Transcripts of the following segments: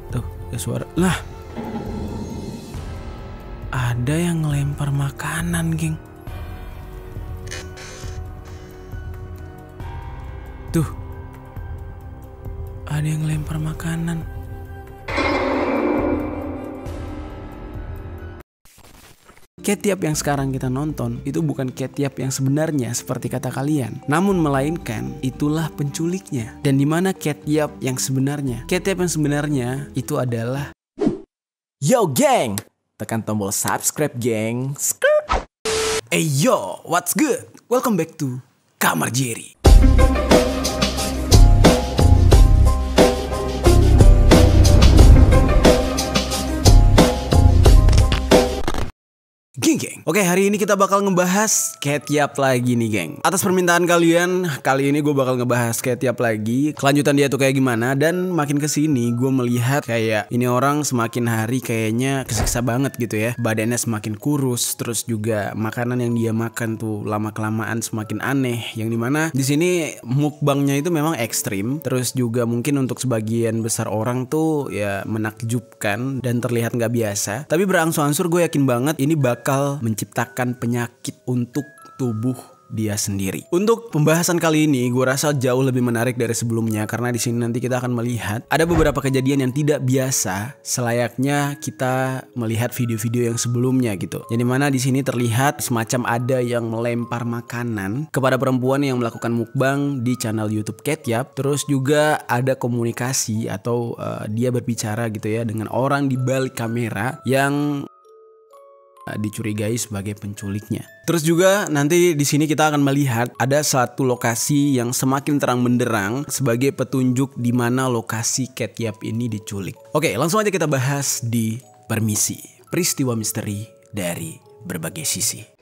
Tuh, ada suara. Lah, ada yang ngelempar makanan, geng. Tuh, ada yang ngelempar makanan. Ketiap yang sekarang kita nonton itu bukan Ketiap yang sebenarnya seperti kata kalian, namun melainkan itulah penculiknya. Dan dimana Ketiap yang sebenarnya? Ketiap yang sebenarnya itu adalah Yo geng, tekan tombol subscribe geng. Hey yo, what's good? Welcome back to Kamar Jerry. Geng. Oke, hari ini kita bakal ngebahas Ketiap lagi nih, geng. Atas permintaan kalian, kali ini gue bakal ngebahas Ketiap lagi. Kelanjutan dia tuh kayak gimana. Dan makin kesini gue melihat kayak ini orang semakin hari kayaknya kesiksa banget gitu ya. Badannya semakin kurus, terus juga makanan yang dia makan tuh lama-kelamaan semakin aneh. Yang dimana di sini mukbangnya itu memang ekstrim. Terus juga mungkin untuk sebagian besar orang tuh ya menakjubkan dan terlihat nggak biasa. Tapi berangsur-angsur gue yakin banget ini bakal menciptakan penyakit untuk tubuh dia sendiri. Untuk pembahasan kali ini gue rasa jauh lebih menarik dari sebelumnya karena di sini nanti kita akan melihat ada beberapa kejadian yang tidak biasa selayaknya kita melihat video-video yang sebelumnya gitu. Yang dimana di sini terlihat semacam ada yang melempar makanan kepada perempuan yang melakukan mukbang di channel YouTube Ketiap. Terus juga ada komunikasi atau dia berbicara gitu ya dengan orang di balik kamera yang dicurigai sebagai penculiknya. Terus juga nanti di sini kita akan melihat ada satu lokasi yang semakin terang benderang sebagai petunjuk di mana lokasi Ketiap ini diculik. Oke, langsung aja kita bahas di Permisi, peristiwa misteri dari berbagai sisi.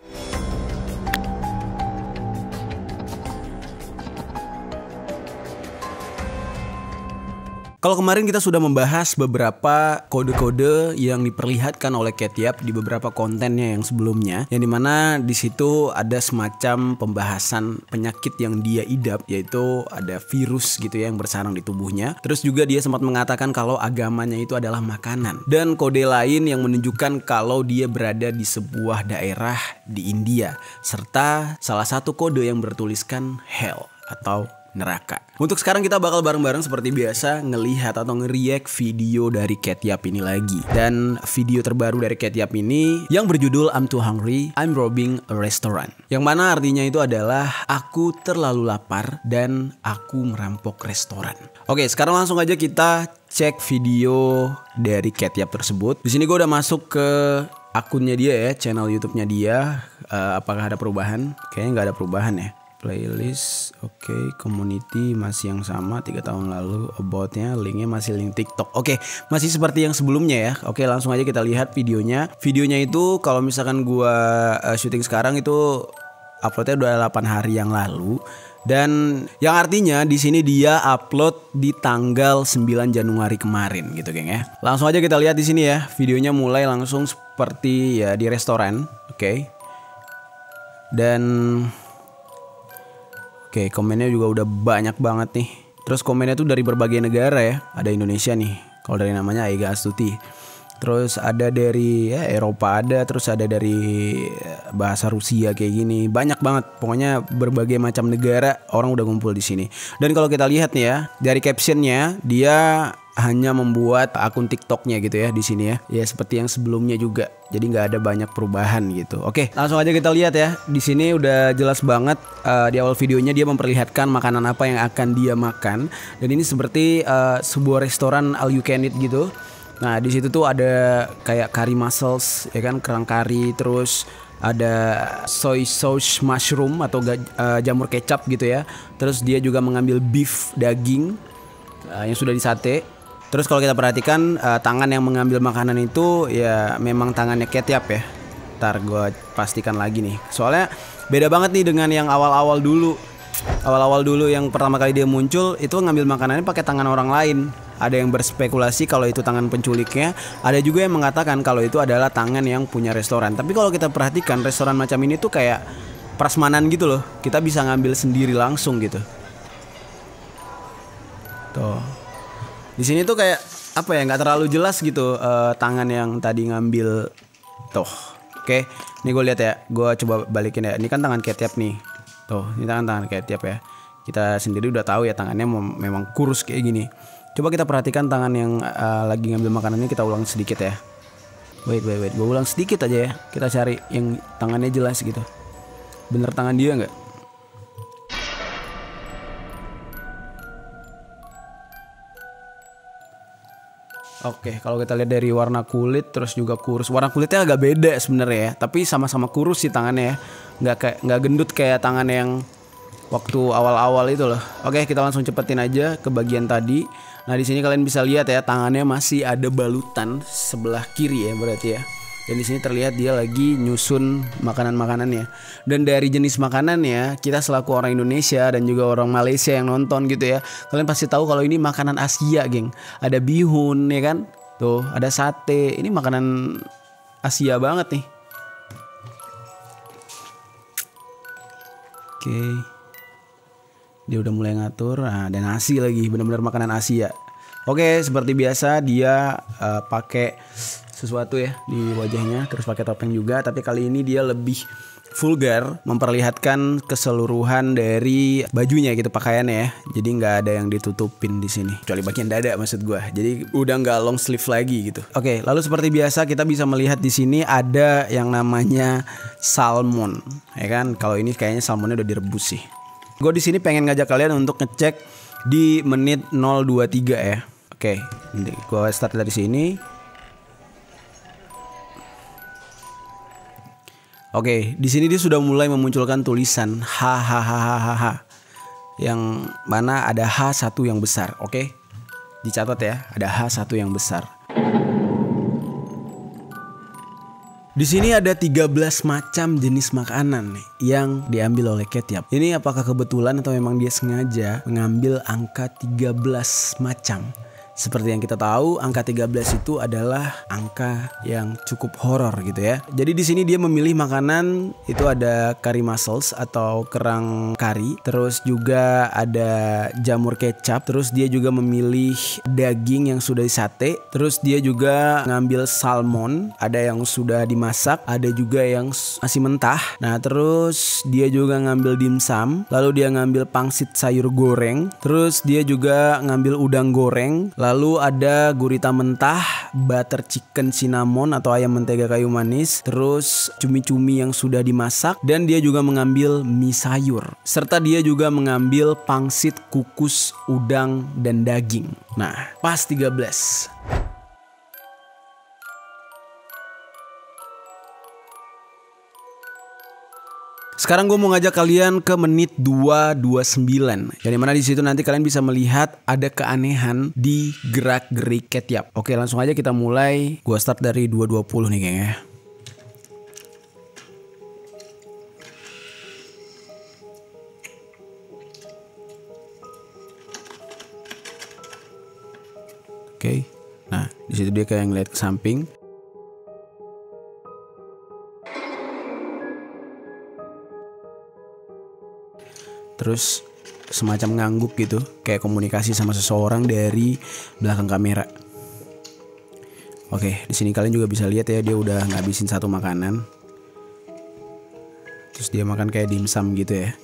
Kalau kemarin kita sudah membahas beberapa kode-kode yang diperlihatkan oleh Ketiap di beberapa kontennya yang sebelumnya, yang dimana di situ ada semacam pembahasan penyakit yang dia idap, yaitu ada virus gitu ya yang bersarang di tubuhnya. Terus juga dia sempat mengatakan kalau agamanya itu adalah makanan, dan kode lain yang menunjukkan kalau dia berada di sebuah daerah di India, serta salah satu kode yang bertuliskan hell atau neraka. Untuk sekarang kita bakal bareng-bareng seperti biasa ngelihat atau nge-react video dari Ketiap ini lagi. Dan video terbaru dari Ketiap ini yang berjudul I'm Too Hungry, I'm Robbing a Restaurant. Yang mana artinya itu adalah aku terlalu lapar dan aku merampok restoran. Oke, sekarang langsung aja kita cek video dari Ketiap tersebut. Di sini gue udah masuk ke akunnya dia ya, channel YouTube-nya dia. Apakah ada perubahan? Kayaknya nggak ada perubahan ya. Playlist, oke, community masih yang sama 3 tahun lalu, about-nya, linknya masih link TikTok. Oke, masih seperti yang sebelumnya ya. Oke, langsung aja kita lihat videonya. Videonya itu kalau misalkan gua syuting sekarang itu uploadnya udah 8 hari yang lalu. Dan yang artinya di sini dia upload di tanggal 9 Januari kemarin gitu, geng ya. Langsung aja kita lihat di sini ya. Videonya mulai langsung seperti ya di restoran, oke. Dan oke, komennya juga udah banyak banget nih. Terus komennya tuh dari berbagai negara ya. Ada Indonesia nih, kalau dari namanya Aiga Astuti. Terus ada dari ya, Eropa ada. Terus ada dari bahasa Rusia kayak gini. Banyak banget. Pokoknya berbagai macam negara orang udah ngumpul di sini. Dan kalau kita lihat nih ya, dari captionnya dia hanya membuat akun TikToknya gitu ya di sini ya. Ya seperti yang sebelumnya juga. Jadi nggak ada banyak perubahan gitu. Oke, langsung aja kita lihat ya. Di sini udah jelas banget di awal videonya dia memperlihatkan makanan apa yang akan dia makan. Dan ini seperti sebuah restoran all you can eat gitu. Nah di situ tuh ada kayak curry mussels ya kan, kerang kari, terus ada soy sauce mushroom atau jamur kecap gitu ya. Terus dia juga mengambil beef daging yang sudah disate. Terus kalau kita perhatikan tangan yang mengambil makanan itu ya memang tangannya Ketiap ya. Ntar gue pastikan lagi nih. Soalnya beda banget nih dengan yang awal-awal dulu. Awal-awal dulu yang pertama kali dia muncul itu ngambil makanannya pakai tangan orang lain. Ada yang berspekulasi kalau itu tangan penculiknya. Ada juga yang mengatakan kalau itu adalah tangan yang punya restoran. Tapi kalau kita perhatikan restoran macam ini tuh kayak prasmanan gitu loh. Kita bisa ngambil sendiri langsung gitu. Tuh. Di sini tuh kayak apa ya, nggak terlalu jelas gitu tangan yang tadi ngambil tuh. Oke, ini gue lihat ya, gue coba balikin ya. Ini kan tangan Ketiap nih, tuh ini tangan Ketiap ya. Kita sendiri udah tahu ya tangannya memang kurus kayak gini. Coba kita perhatikan tangan yang lagi ngambil makanannya, kita ulang sedikit ya. Wait, gue ulang sedikit aja ya. Kita cari yang tangannya jelas gitu. Bener tangan dia nggak? Oke, kalau kita lihat dari warna kulit terus juga kurus. Warna kulitnya agak beda sebenarnya ya, tapi sama-sama kurus sih tangannya ya. Nggak gendut kayak tangan yang waktu awal-awal itu loh. Oke, kita langsung cepetin aja ke bagian tadi. Nah, di sini kalian bisa lihat ya, tangannya masih ada balutan sebelah kiri ya berarti ya. Dan di sini terlihat dia lagi nyusun makanan-makanannya. Dan dari jenis makanannya, kita selaku orang Indonesia dan juga orang Malaysia yang nonton gitu ya, kalian pasti tahu kalau ini makanan Asia, geng. Ada bihun ya kan? Tuh, ada sate. Ini makanan Asia banget nih. Oke. Dia udah mulai ngatur. Nah, dan nasi lagi, benar-benar makanan Asia. Oke, seperti biasa dia pakai sesuatu ya di wajahnya, terus pakai topeng juga, tapi kali ini dia lebih vulgar, memperlihatkan keseluruhan dari bajunya gitu, pakaiannya ya. Jadi nggak ada yang ditutupin di sini, kecuali bagian dada maksud gue. Jadi udah nggak long sleeve lagi gitu. Oke, lalu seperti biasa kita bisa melihat di sini ada yang namanya salmon, ya kan? Kalau ini kayaknya salmonnya udah direbus sih. Gue di sini pengen ngajak kalian untuk ngecek di menit 023 ya. Oke, gue start dari sini. Oke, di sini dia sudah mulai memunculkan tulisan hahaha, yang mana ada H1 yang besar. Oke, dicatat ya, ada H1 yang besar. Di sini ada 13 macam jenis makanan nih yang diambil oleh Ketiap. Ini apakah kebetulan atau memang dia sengaja mengambil angka 13 macam? Seperti yang kita tahu, angka 13 itu adalah angka yang cukup horor gitu ya. Jadi di sini dia memilih makanan itu ada curry mussels atau kerang kari, terus juga ada jamur kecap, terus dia juga memilih daging yang sudah disate, terus dia juga ngambil salmon, ada yang sudah dimasak, ada juga yang masih mentah. Nah, terus dia juga ngambil dimsum, lalu dia ngambil pangsit sayur goreng, terus dia juga ngambil udang goreng. Lalu ada gurita mentah, butter chicken cinnamon atau ayam mentega kayu manis, terus cumi-cumi yang sudah dimasak, dan dia juga mengambil mie sayur. Serta dia juga mengambil pangsit, kukus, udang, dan daging. Nah, pas 13. Sekarang gue mau ngajak kalian ke menit 2:29. Yang dimana di situ nanti kalian bisa melihat ada keanehan di gerak-gerik Ketiap. Oke, langsung aja kita mulai. Gue start dari 2:20 nih kayaknya. Oke. Nah, di situ dia kayak ngeliat ke samping. Terus semacam ngangguk gitu, kayak komunikasi sama seseorang dari belakang kamera. Oke, di sini kalian juga bisa lihat ya, dia udah ngabisin satu makanan. Terus dia makan kayak dimsum gitu ya.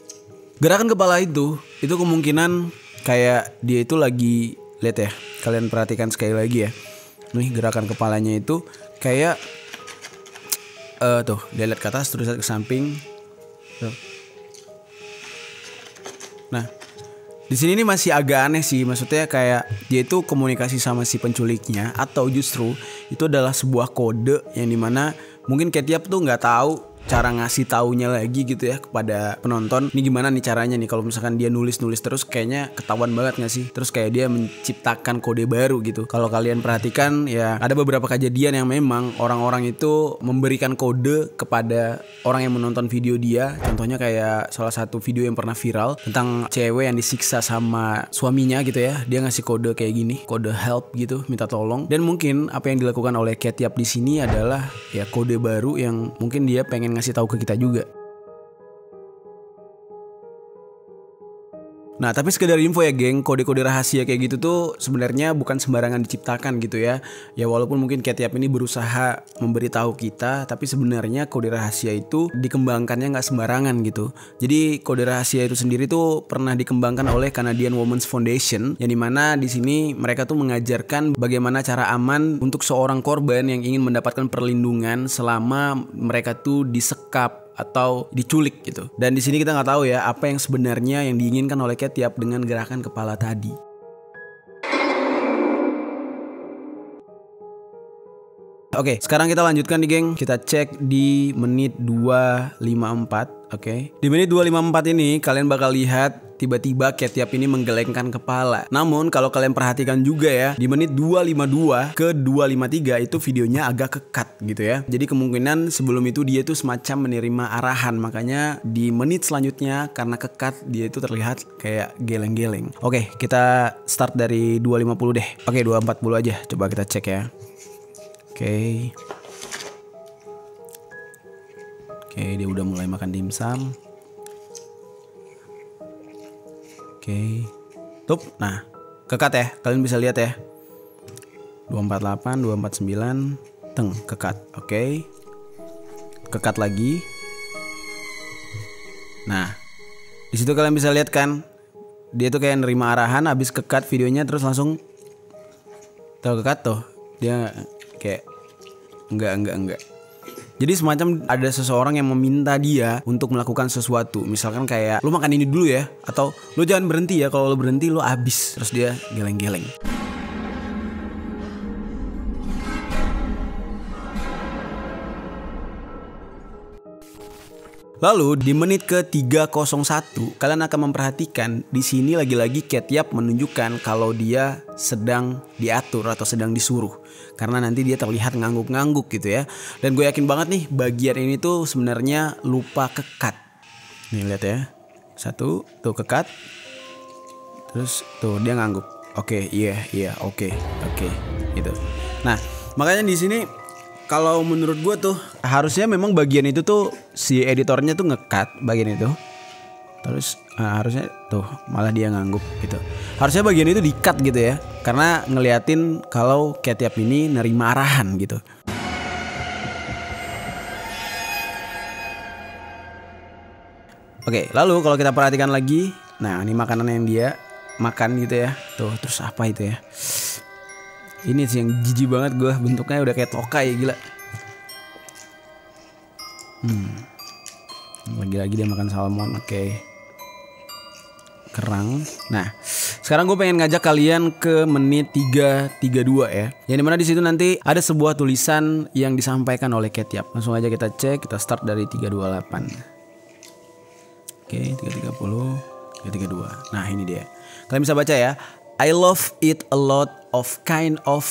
Gerakan kepala itu kemungkinan kayak dia itu lagi, lihat ya, kalian perhatikan sekali lagi ya. Nih gerakan kepalanya itu kayak tuh, dia lihat ke atas terus lihat ke samping. Tuh. Nah, di sini ini masih agak aneh sih, maksudnya kayak dia itu komunikasi sama si penculiknya, atau justru itu adalah sebuah kode yang dimana mungkin Ketiap tuh nggak tahu cara ngasih taunya lagi gitu ya kepada penonton. Ini gimana nih caranya nih kalau misalkan dia nulis terus, kayaknya ketahuan banget gak sih? Terus kayak dia menciptakan kode baru gitu. Kalau kalian perhatikan ya, ada beberapa kejadian yang memang orang-orang itu memberikan kode kepada orang yang menonton video dia. Contohnya kayak salah satu video yang pernah viral tentang cewek yang disiksa sama suaminya gitu ya. Dia ngasih kode kayak gini, kode help gitu, minta tolong. Dan mungkin apa yang dilakukan oleh Ketiap di sini adalah ya kode baru yang mungkin dia pengen ngasih tahu ke kita juga. Nah, tapi sekedar info ya geng, kode-kode rahasia kayak gitu tuh sebenarnya bukan sembarangan diciptakan gitu ya. Ya walaupun mungkin Catyap ini berusaha memberitahu kita, tapi sebenarnya kode rahasia itu dikembangkannya nggak sembarangan gitu. Jadi kode rahasia itu sendiri tuh pernah dikembangkan oleh Canadian Women's Foundation, yang dimana di sini mereka tuh mengajarkan bagaimana cara aman untuk seorang korban yang ingin mendapatkan perlindungan selama mereka tuh disekap atau diculik gitu. Dan di sini kita nggak tahu ya apa yang sebenarnya yang diinginkan oleh Catyap dengan gerakan kepala tadi. Oke, sekarang kita lanjutkan nih geng. Kita cek di menit 254. Oke. Di menit 254 ini kalian bakal lihat tiba-tiba Catyap ini menggelengkan kepala. Namun kalau kalian perhatikan juga ya, di menit 252 ke 253 itu videonya agak kekat gitu ya. Jadi kemungkinan sebelum itu dia tuh semacam menerima arahan. Makanya di menit selanjutnya karena kekat dia itu terlihat kayak geleng-geleng. Oke, kita start dari 250 deh. Oke, 240 aja. Coba kita cek ya. Oke, dia udah mulai makan dimsum. Oke, tup. Nah, kekat ya. Kalian bisa lihat ya. 248, 249, teng, kekat. Oke. Kekat lagi. Nah, di situ kalian bisa lihat kan, dia tuh kayak nerima arahan, habis kekat videonya terus langsung kekat tuh. Dia kayak enggak. Jadi semacam ada seseorang yang meminta dia untuk melakukan sesuatu. Misalkan kayak lu makan ini dulu ya, atau lu jangan berhenti ya, kalau lu berhenti lu habis. Terus dia geleng-geleng. Lalu di menit ke 301 kalian akan memperhatikan di sini lagi-lagi Catyap menunjukkan kalau dia sedang diatur atau sedang disuruh, karena nanti dia terlihat ngangguk-ngangguk gitu ya. Dan gue yakin banget nih bagian ini tuh sebenarnya lupa kekat. Nih lihat ya, satu tuh kekat, terus tuh dia ngangguk. Oke, iya, oke gitu. Nah makanya di sini kalau menurut gue tuh harusnya memang bagian itu tuh si editornya tuh ngekat bagian itu. Terus harusnya tuh malah dia ngangguk gitu. Harusnya bagian itu di-cut gitu ya, karena ngeliatin kalau Catyap ini nerima arahan gitu. Oke, lalu kalau kita perhatikan lagi, nah ini makanan yang dia makan gitu ya. Tuh, terus apa itu ya? Ini sih yang jijik banget gue, bentuknya udah kayak tokai gila. Lagi-lagi dia makan salmon. Oke. Kerang. Nah, sekarang gue pengen ngajak kalian ke menit 332 ya. Yang dimana di situ nanti ada sebuah tulisan yang disampaikan oleh Catyap. Langsung aja kita cek, kita start dari 328. Oke, 330, 332. Nah, ini dia. Kalian bisa baca ya. I love eat a lot of kind of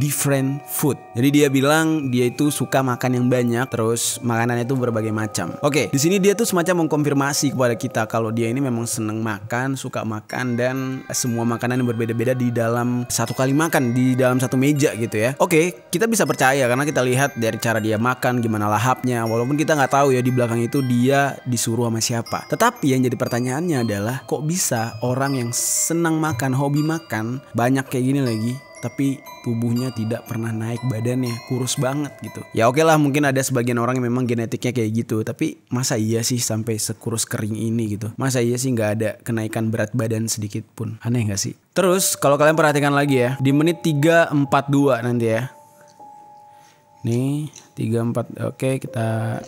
different food. Jadi dia bilang dia itu suka makan yang banyak, terus makanannya itu berbagai macam. Oke, di sini dia tuh semacam mengkonfirmasi kepada kita kalau dia ini memang seneng makan, suka makan, dan semua makanan yang berbeda-beda di dalam satu kali makan, di dalam satu meja gitu ya. Oke, kita bisa percaya karena kita lihat dari cara dia makan, gimana lahapnya. Walaupun kita nggak tahu ya di belakang itu dia disuruh sama siapa. Tetapi yang jadi pertanyaannya adalah kok bisa orang yang senang makan, hobi makan, banyak kayak gini lagi, tapi tubuhnya tidak pernah naik badannya, kurus banget gitu. Ya oke lah, mungkin ada sebagian orang yang memang genetiknya kayak gitu, tapi masa iya sih sampai sekurus kering ini gitu? Masa iya sih nggak ada kenaikan berat badan sedikit pun? Aneh nggak sih? Terus kalau kalian perhatikan lagi ya, di menit 342 nanti ya. Nih 34. Oke, kita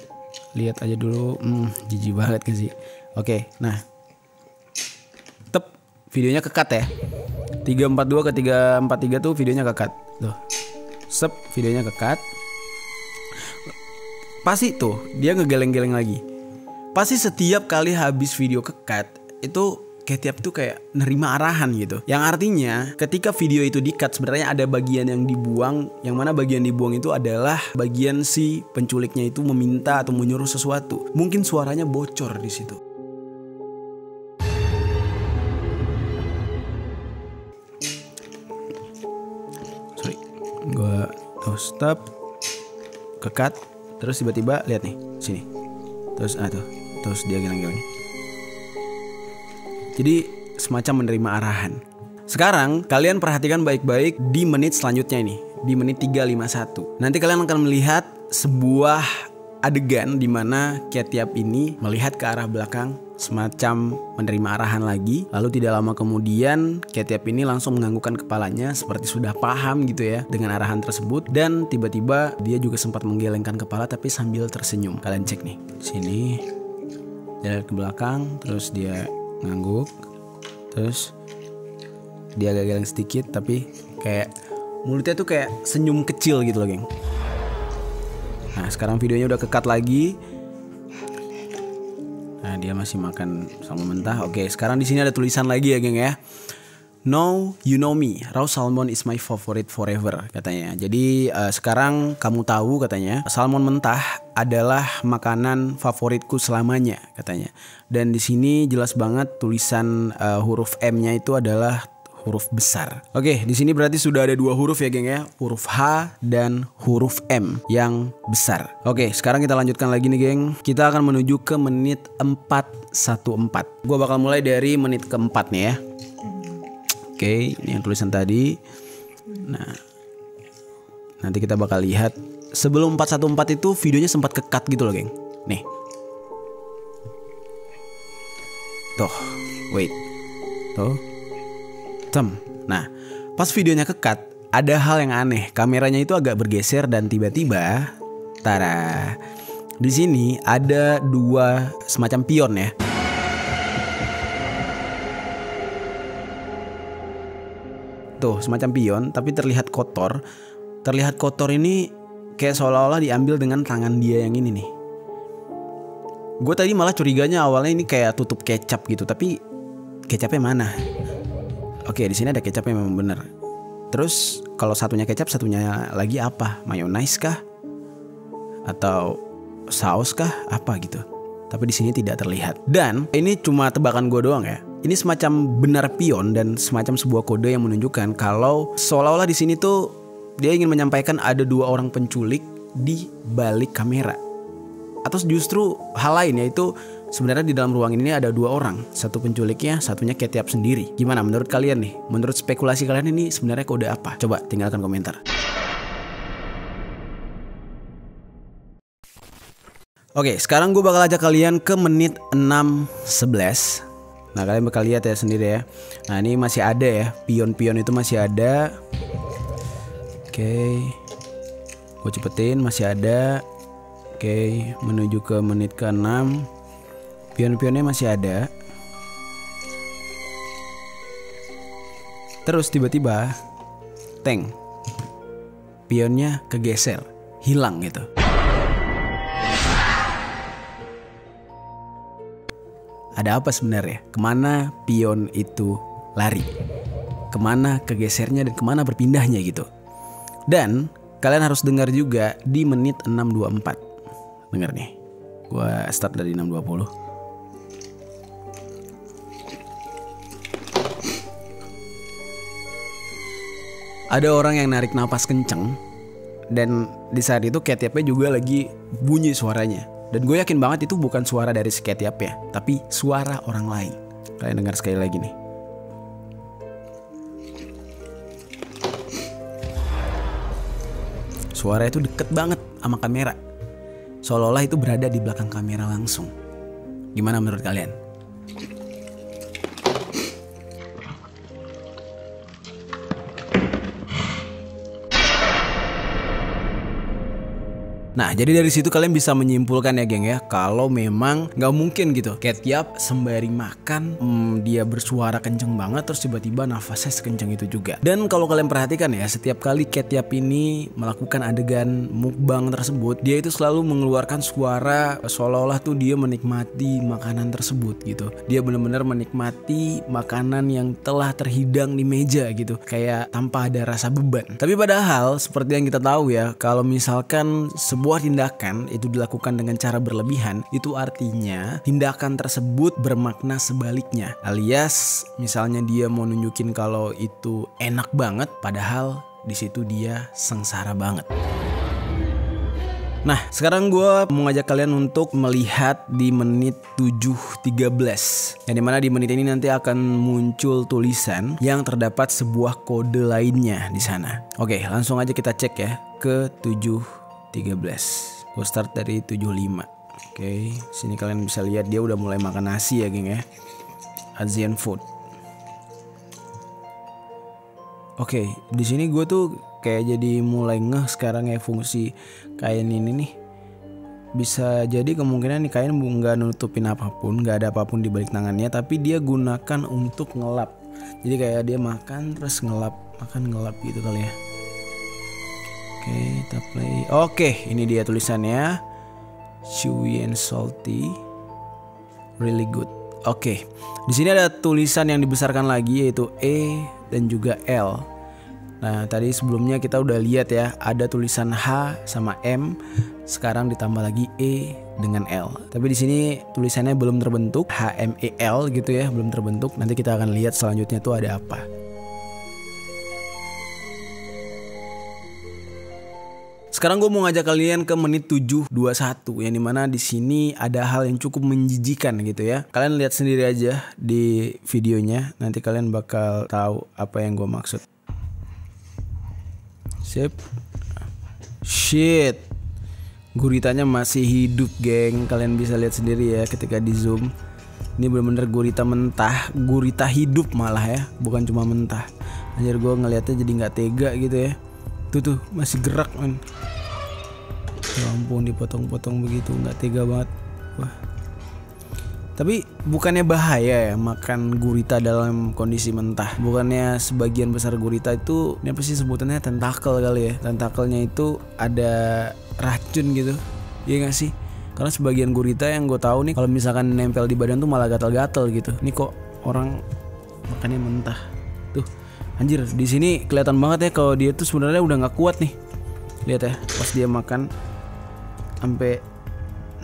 lihat aja dulu. Jijik banget kan sih. Oke, nah videonya kekat ya. 342 ke 343 tuh videonya kekat. Tuh. Sep, videonya kekat. Pasti tuh dia ngegeleng-geleng lagi. Pasti setiap kali habis video kekat itu Catyap tuh kayak nerima arahan gitu. Yang artinya ketika video itu di-cut sebenarnya ada bagian yang dibuang, yang mana bagian dibuang itu adalah bagian si penculiknya itu meminta atau menyuruh sesuatu. Mungkin suaranya bocor di situ. Gue tuh stop, kekat, terus tiba-tiba lihat nih sini, terus terus dia geleng-geleng. Jadi semacam menerima arahan. Sekarang kalian perhatikan baik-baik di menit selanjutnya ini, di menit 351. Nanti kalian akan melihat sebuah adegan di mana Ketiap ini melihat ke arah belakang, semacam menerima arahan lagi. Lalu tidak lama kemudian Ketiap ini langsung menganggukkan kepalanya seperti sudah paham gitu ya dengan arahan tersebut. Dan tiba-tiba dia juga sempat menggelengkan kepala tapi sambil tersenyum. Kalian cek nih, sini dia lihat ke belakang, terus dia ngangguk, terus dia agak geleng sedikit tapi kayak mulutnya tuh kayak senyum kecil gitu loh, geng. Nah sekarang videonya udah ke-cut lagi. Nah dia masih makan salmon mentah. Oke, sekarang di sini ada tulisan lagi ya, geng ya. Now you know me, raw salmon is my favorite forever, katanya. Jadi sekarang kamu tahu, katanya, salmon mentah adalah makanan favoritku selamanya, katanya. Dan di sini jelas banget tulisan huruf M-nya itu adalah huruf besar. Oke, di sini berarti sudah ada 2 huruf ya, geng ya. Huruf H dan huruf M yang besar. Oke, sekarang kita lanjutkan lagi nih, geng. Kita akan menuju ke menit 414. Gua bakal mulai dari menit keempat nih ya. Oke, ini yang tulisan tadi. Nah, nanti kita bakal lihat sebelum 414 itu videonya sempat ke-cut gitu loh, geng. Nih. Tuh, wait. Tuh. Nah, pas videonya ke-cut, ada hal yang aneh. Kameranya itu agak bergeser dan tiba-tiba, tada, di sini ada 2 semacam pion ya. Tuh, semacam pion tapi terlihat kotor. Terlihat kotor ini kayak seolah-olah diambil dengan tangan dia yang ini nih. Gue tadi malah curiganya awalnya ini kayak tutup kecap gitu, tapi kecapnya mana? Oke, di sini ada kecapnya memang bener. Terus kalau satunya kecap, satunya lagi apa? Mayonnaise kah? Atau saus kah? Apa gitu? Tapi di sini tidak terlihat. Dan ini cuma tebakan gue doang ya. Ini semacam benar pion dan semacam sebuah kode yang menunjukkan kalau seolah-olah di sini tuh dia ingin menyampaikan ada 2 orang penculik di balik kamera. Atau justru hal lain, yaitu sebenarnya di dalam ruang ini ada 2 orang. Satu penculiknya, satunya Ketiap sendiri. Gimana menurut kalian nih? Menurut spekulasi kalian ini sebenarnya kode apa? Coba tinggalkan komentar. Oke, sekarang gue bakal ajak kalian ke menit 6:11. Nah kalian bakal lihat ya sendiri ya. Nah ini masih ada ya, pion-pion itu masih ada. Oke, gue cepetin, masih ada. Oke, menuju ke menit ke-6. Pion-pionnya masih ada. Terus tiba-tiba teng, pionnya kegeser, hilang gitu. Ada apa sebenarnya? Kemana pion itu lari? Kemana kegesernya dan kemana berpindahnya gitu? Dan kalian harus dengar juga di menit 6:24. Dengar nih, gua start dari 6:20. Ada orang yang narik napas kenceng. Dan di saat itu Ketiapnya juga lagi bunyi suaranya. Dan gue yakin banget itu bukan suara dari si Ketiap ya, tapi suara orang lain. Kalian dengar sekali lagi nih. Suara itu deket banget sama kamera. Seolah-olah itu berada di belakang kamera langsung. Gimana menurut kalian? Nah jadi dari situ kalian bisa menyimpulkan ya geng ya, kalau memang gak mungkin gitu Ketiap sembari makan dia bersuara kenceng banget terus tiba-tiba nafasnya sekenceng itu juga. Dan kalau kalian perhatikan ya, setiap kali Ketiap ini melakukan adegan mukbang tersebut, dia itu selalu mengeluarkan suara seolah-olah tuh dia menikmati makanan tersebut gitu. Dia benar-benar menikmati makanan yang telah terhidang di meja gitu, kayak tanpa ada rasa beban. Tapi padahal seperti yang kita tahu ya, kalau misalkan sebuah tindakan itu dilakukan dengan cara berlebihan, itu artinya tindakan tersebut bermakna sebaliknya. Alias misalnya dia mau nunjukin kalau itu enak banget, padahal di situ dia sengsara banget. Nah, sekarang gue mau ngajak kalian untuk melihat di menit 7.13. Yang dimana di menit ini nanti akan muncul tulisan yang terdapat sebuah kode lainnya di sana. Oke, langsung aja kita cek ya ke 7.13. Gue start dari 75. Oke, sini kalian bisa lihat dia udah mulai makan nasi ya, geng ya. Asian food. Oke, di sini gue tuh kayak jadi mulai ngeh sekarang ya fungsi kain ini nih. Bisa jadi kemungkinan nih kain nggak nutupin apapun, nggak ada apapun di balik tangannya, tapi dia gunakan untuk ngelap. Jadi kayak dia makan terus ngelap, makan ngelap gitu kali ya. Oke, kita play. Oke, ini dia tulisannya. Chewy and salty, really good. Oke, di sini ada tulisan yang dibesarkan lagi yaitu E dan juga L. Nah, tadi sebelumnya kita udah lihat ya, ada tulisan H sama M. Sekarang ditambah lagi E dengan L. Tapi di sini tulisannya belum terbentuk, HMEL gitu ya, belum terbentuk. Nanti kita akan lihat selanjutnya tuh ada apa. Sekarang gue mau ngajak kalian ke menit 7.21 yang dimana di sini ada hal yang cukup menjijikan gitu ya. Kalian lihat sendiri aja di videonya, nanti kalian bakal tahu apa yang gue maksud. Sip. Shit. Guritanya masih hidup, geng. Kalian bisa lihat sendiri ya ketika di zoom. Ini bener-bener gurita mentah, gurita hidup malah ya, bukan cuma mentah. Anjir, gue ngeliatnya jadi nggak tega gitu ya. Tuh masih gerak men. Ya ampun, dipotong-potong begitu, nggak tega banget. Wah. Tapi bukannya bahaya ya makan gurita dalam kondisi mentah? Bukannya sebagian besar gurita itu, ini apa sih sebutannya, tentakel kali ya? Tentakelnya itu ada racun gitu, iya nggak sih? Karena sebagian gurita yang gue tahu nih, kalau misalkan nempel di badan tuh malah gatal-gatal gitu. Ini kok orang makannya mentah? Tuh. Anjir, di sini kelihatan banget ya kalau dia tuh sebenarnya udah nggak kuat nih. Lihat ya, pas dia makan sampai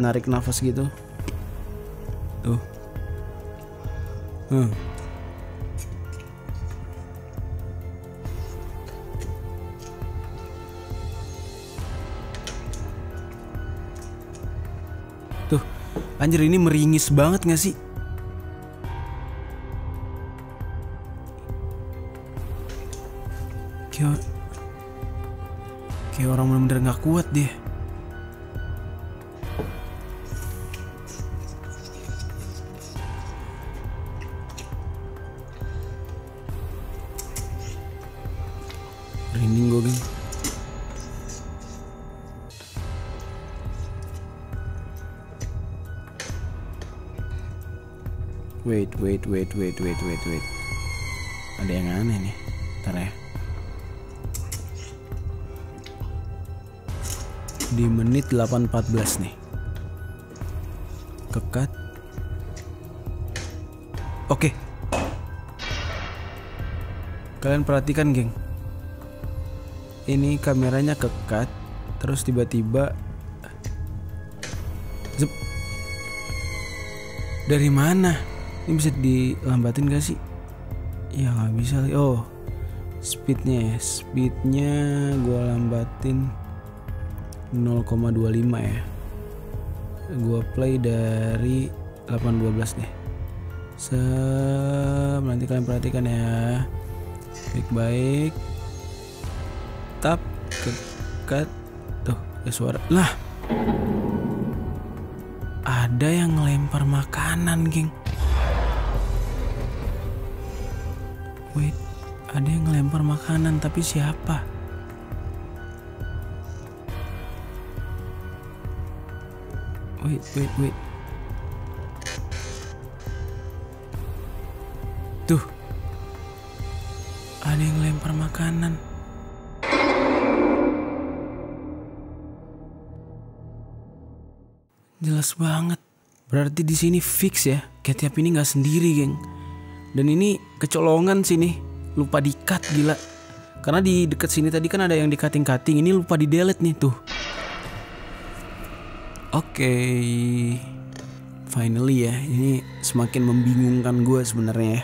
narik nafas gitu. Tuh. Tuh, anjir ini meringis banget gak sih? Kayak orang bener-bener gak kuat dia. Merinding gue, geng. Wait. Ada yang aneh nih. Ntar ya. Di menit 8.14 nih. Kekat. Oke. Kalian perhatikan, geng. Ini kameranya kekat, terus tiba-tiba zep. Dari mana? Ini bisa dilambatin gak sih? Ya nggak bisa. Oh, speednya gue lambatin 0,25 ya. Gue play dari 8.12 deh. Nanti kalian perhatikan ya. Baik-baik. Tap, kekat. Tuh, ada suara. Lah. Ada yang ngelempar makanan, geng. Wait, ada yang ngelempar makanan, tapi siapa? Wait. Tuh. Ada yang lempar makanan. Jelas banget. Berarti di sini fix ya. Ketiap ini nggak sendiri, geng. Dan ini kecolongan sini. Lupa di-cut, gila. Karena di dekat sini tadi kan ada yang di-cutting-cutting. Ini lupa di-delete nih tuh. Oke. Finally ya, ini semakin membingungkan gue sebenarnya ya.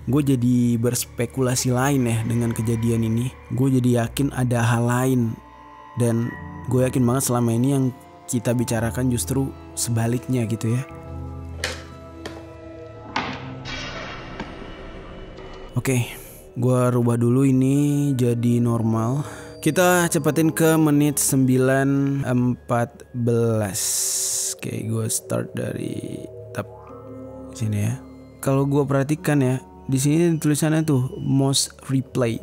Gue jadi berspekulasi lain ya dengan kejadian ini. Gue jadi yakin ada hal lain. Dan gue yakin banget selama ini yang kita bicarakan justru sebaliknya gitu ya. Oke, gue rubah dulu ini jadi normal. Kita cepetin ke menit 9.14. Oke, gue start dari tab sini ya. Kalau gue perhatikan ya, di sini tulisannya tuh most replay.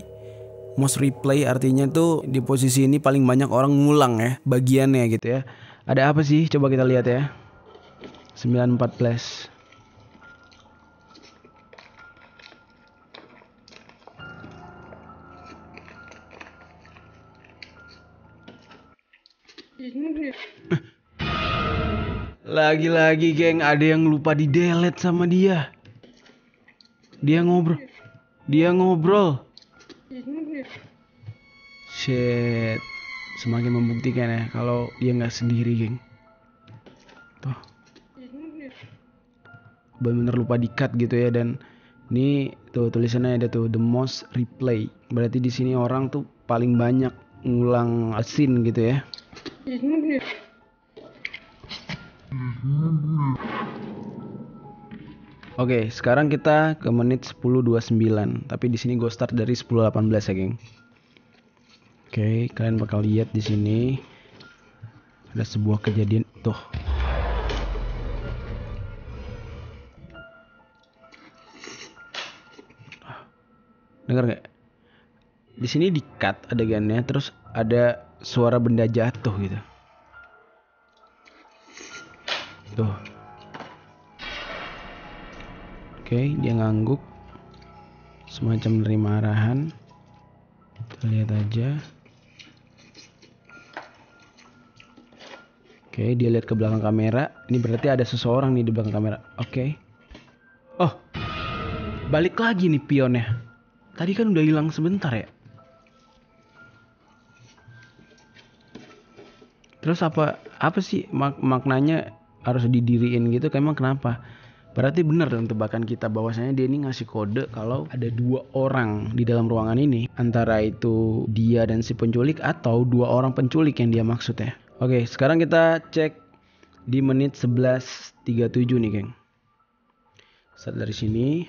Most replay artinya tuh di posisi ini paling banyak orang ngulang ya bagiannya gitu ya. Ada apa sih? Coba kita lihat ya. 9.14. Lagi-lagi geng, ada yang lupa di delete sama dia. Dia ngobrol. Shit. Semakin membuktikan ya kalau dia nggak sendiri geng. Tuh. Bener-bener lupa di cut gitu ya. Dan ini tuh tulisannya ada tuh the most replay. Berarti di sini orang tuh paling banyak ngulang scene gitu ya. Oke, sekarang kita ke menit 10.29. Tapi di sini gue start dari 10.18 ya, geng. Oke, kalian bakal lihat di sini ada sebuah kejadian tuh. Dengar nggak? Di sini di cut adegannya, terus ada suara benda jatuh gitu. Tuh. Oke, dia ngangguk semacam menerima arahan. Kita lihat aja. Oke, dia lihat ke belakang kamera. Ini berarti ada seseorang nih di belakang kamera. Oke. Oh, balik lagi nih pionnya. Tadi kan udah hilang sebentar ya. Terus apa sih maknanya harus didiriin gitu? Emang kenapa? Berarti benar dong tebakan kita bahwasanya dia ini ngasih kode kalau ada 2 orang di dalam ruangan ini. Antara itu dia dan si penculik atau 2 orang penculik yang dia maksud ya. Oke, sekarang kita cek di menit 11.37 nih geng. Start dari sini.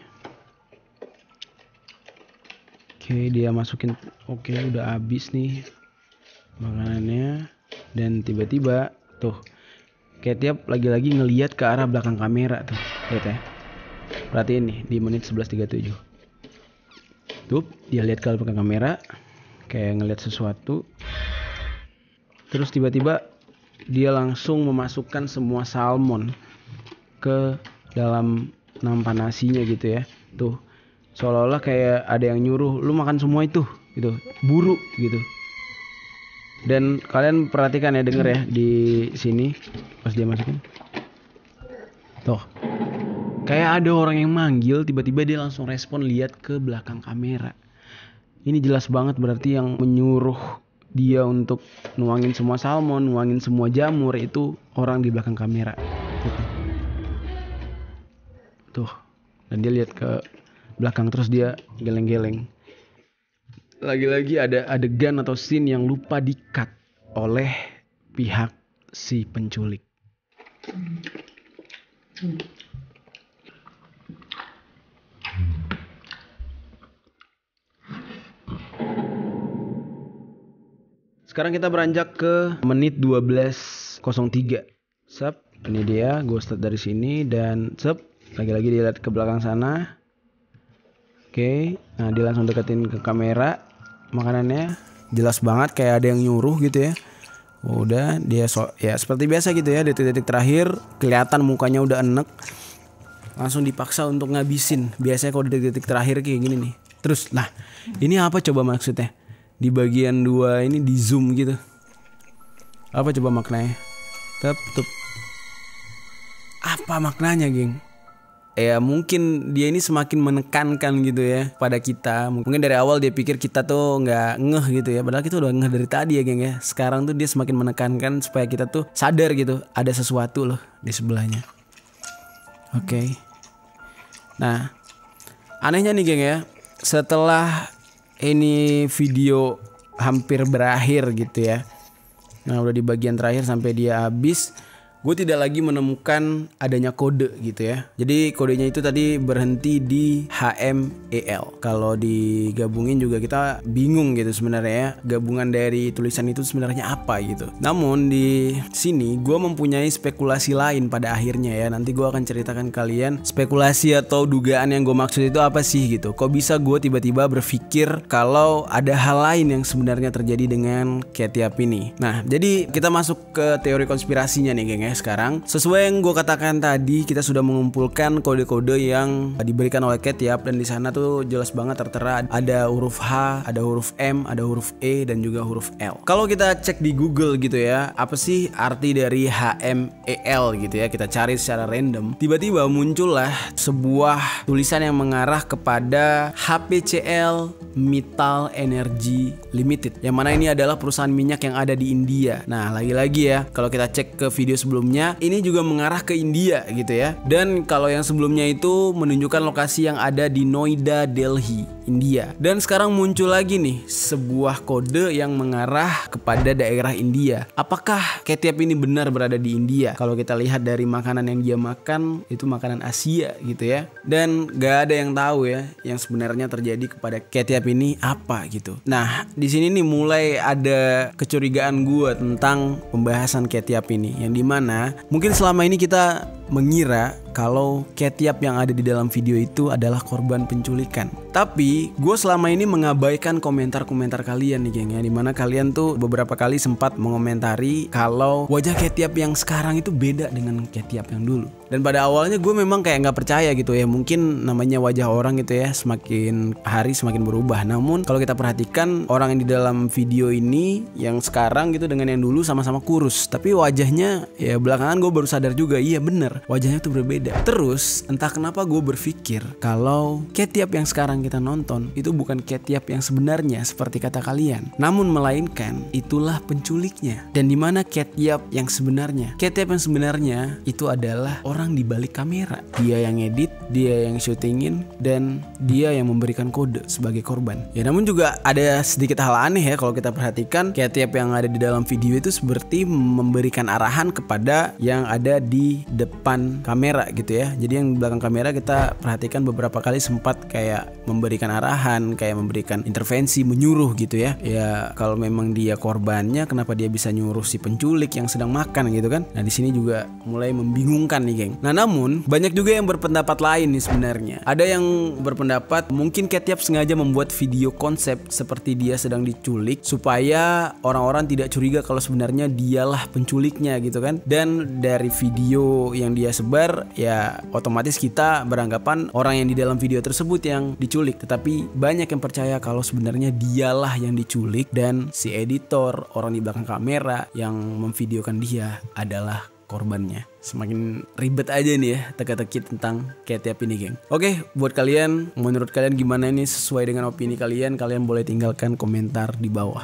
Oke, dia masukin. Oke, udah habis nih makanannya. Dan tiba-tiba tuh kayak tiap lagi-lagi ngeliat ke arah belakang kamera tuh. Lihat ya. Perhatiin nih di menit 11.37. Tuh, dia lihat ke belakang kamera kayak ngeliat sesuatu. Terus tiba-tiba dia langsung memasukkan semua salmon ke dalam nampan nasinya gitu ya. Tuh. Seolah-olah kayak ada yang nyuruh lu makan semua itu gitu. Buru gitu. Dan kalian perhatikan ya, denger ya di sini pas dia masukin. Tuh. Kayak ada orang yang manggil, tiba-tiba dia langsung respon lihat ke belakang kamera. Ini jelas banget berarti yang menyuruh dia untuk nuangin semua salmon, nuangin semua jamur itu orang di belakang kamera. Tuh. Dan dia lihat ke belakang terus dia geleng-geleng. Lagi-lagi ada adegan atau scene yang lupa di-cut oleh pihak si penculik. Sekarang kita beranjak ke menit 12.03. Sep, ini dia, gue start dari sini dan sep, lagi-lagi dia lihat ke belakang sana. Oke, nah dia langsung deketin ke kamera makanannya. Jelas banget kayak ada yang nyuruh gitu ya. Udah, dia ya seperti biasa gitu ya, detik-detik terakhir kelihatan mukanya udah enek. Langsung dipaksa untuk ngabisin. Biasanya kalau detik-detik terakhir kayak gini nih. Terus, nah ini apa coba maksudnya? Di bagian 2 ini di zoom gitu. Apa coba maknanya? Tup. Apa maknanya, geng? Ya mungkin dia ini semakin menekankan gitu ya pada kita. Mungkin dari awal dia pikir kita tuh nggak ngeh gitu ya. Padahal kita udah ngeh dari tadi ya, geng ya. Sekarang tuh dia semakin menekankan supaya kita tuh sadar gitu. Ada sesuatu loh di sebelahnya. Oke. Nah, anehnya nih geng ya. Setelah ini video hampir berakhir gitu ya. Nah udah di bagian terakhir sampai dia habis, gue tidak lagi menemukan adanya kode gitu ya. Jadi kodenya itu tadi berhenti di HMEL. Kalau digabungin juga kita bingung gitu sebenarnya ya, gabungan dari tulisan itu sebenarnya apa gitu. Namun di sini gue mempunyai spekulasi lain pada akhirnya ya. Nanti gue akan ceritakan kalian spekulasi atau dugaan yang gue maksud itu apa sih gitu. Kok bisa gue tiba-tiba berpikir kalau ada hal lain yang sebenarnya terjadi dengan Catyap ini. Nah jadi kita masuk ke teori konspirasinya nih geng ya. Sekarang sesuai yang gue katakan tadi, kita sudah mengumpulkan kode-kode yang diberikan oleh Catyap, dan di sana tuh jelas banget tertera ada huruf H, ada huruf M, ada huruf E, dan juga huruf L. Kalau kita cek di Google gitu ya, apa sih arti dari HMEL gitu ya, kita cari secara random, tiba-tiba muncullah sebuah tulisan yang mengarah kepada HPCL Mittal Energy Limited, yang mana ini adalah perusahaan minyak yang ada di India. Nah lagi-lagi ya, kalau kita cek ke video sebelumnya, ini juga mengarah ke India gitu ya. Dan kalau yang sebelumnya itu menunjukkan lokasi yang ada di Noida, Delhi, India. Dan sekarang muncul lagi nih sebuah kode yang mengarah kepada daerah India. Apakah Catyap ini benar berada di India? Kalau kita lihat dari makanan yang dia makan, itu makanan Asia gitu ya. Dan gak ada yang tahu ya yang sebenarnya terjadi kepada Catyap ini apa gitu. Nah di sini nih mulai ada kecurigaan gue tentang pembahasan Catyap ini, yang dimana mungkin selama ini kita mengira kalau Catyap yang ada di dalam video itu adalah korban penculikan. Tapi gue selama ini mengabaikan komentar-komentar kalian nih geng ya, dimana kalian tuh beberapa kali sempat mengomentari kalau wajah Catyap yang sekarang itu beda dengan Catyap yang dulu. Dan pada awalnya gue memang kayak gak percaya gitu ya, mungkin namanya wajah orang gitu ya, semakin hari semakin berubah. Namun kalau kita perhatikan orang yang di dalam video ini yang sekarang gitu dengan yang dulu sama-sama kurus, tapi wajahnya ya belakangan gue baru sadar juga, iya bener wajahnya tuh berbeda. Terus entah kenapa gue berpikir kalau Catyap yang sekarang kita nonton itu bukan Catyap yang sebenarnya seperti kata kalian, namun melainkan itulah penculiknya. Dan dimana Catyap yang sebenarnya? Catyap yang sebenarnya itu adalah orang di balik kamera. Dia yang edit, dia yang syutingin, dan dia yang memberikan kode sebagai korban. Ya namun juga ada sedikit hal aneh ya kalau kita perhatikan. Catyap yang ada di dalam video itu seperti memberikan arahan kepada yang ada di depan kamera gitu ya. Jadi yang di belakang kamera kita perhatikan beberapa kali sempat kayak memberikan arahan, kayak memberikan intervensi, menyuruh gitu ya. Ya kalau memang dia korbannya, kenapa dia bisa nyuruh si penculik yang sedang makan gitu kan? Nah di sini juga mulai membingungkan nih geng. Nah namun banyak juga yang berpendapat lain nih sebenarnya. Ada yang berpendapat mungkin Catyap sengaja membuat video konsep seperti dia sedang diculik supaya orang-orang tidak curiga kalau sebenarnya dialah penculiknya gitu kan. Dan dari video yang dia sebar ya otomatis kita beranggapan orang yang di dalam video tersebut yang diculik. Tetapi banyak yang percaya kalau sebenarnya dialah yang diculik dan si editor, orang di belakang kamera yang memvideokan dia adalah korbannya. Semakin ribet aja nih ya teka-teki tentang Catyap ini geng. Oke, buat kalian, menurut kalian gimana ini, sesuai dengan opini kalian? Kalian boleh tinggalkan komentar di bawah.